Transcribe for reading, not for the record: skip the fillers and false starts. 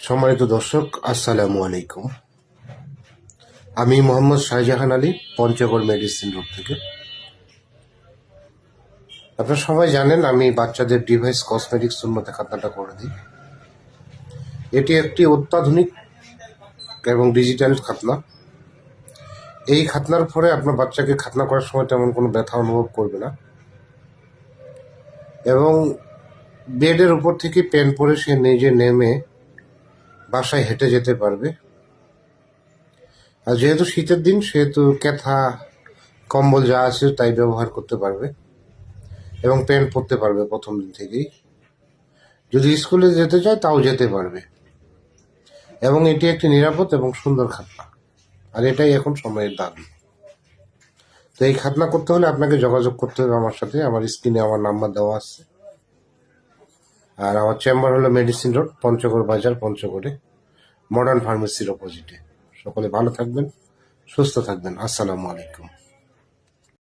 সম্মানিত দর্শক, আসসালামু আলাইকুম। আমি মোহাম্মদ শাহজাহান আলী, পঞ্চগড় মেডিসিন রোড থেকে। আপনারা সবাই জানেন আমি বাচ্চাদের ডিভাইস কসমেটিক্স উন্নতে খাতনাটা করে দিই। এটি একটি অত্যাধুনিক এবং ডিজিটাল খাতনা। এই খাতনার পরে আপনার বাচ্চাকে খাতনা করার সময় তেমন কোনো ব্যথা অনুভব করবে না এবং বেডের উপর থেকে পেন পরে সে নিজে নেমে বাসায় হেঁটে যেতে পারবে। আর যেহেতু শীতের দিন, সেহেতু ক্যাথা কম্বল যা আছে তাই ব্যবহার করতে পারবে এবং প্যান্ট পরতে পারবে প্রথম দিন থেকেই। যদি স্কুলে যেতে চায় তাও যেতে পারবে এবং এটি একটি নিরাপদ এবং সুন্দর খাতনা, আর এটাই এখন সময়ের দাবি। তো এই খাতনা করতে হলে আপনাকে যোগাযোগ করতে হবে আমার সাথে। আমার স্ক্রিনে আমার নাম্বার দেওয়া আছে, আর আমার চেম্বার হলো মেডিসিন রোড, পঞ্চগড় বাজার, পঞ্চগড়ে, মডার্ন ফার্মেসির অপোজিটে। সকলে ভালো থাকবেন, সুস্থ থাকবেন। আসসালামু আলাইকুম।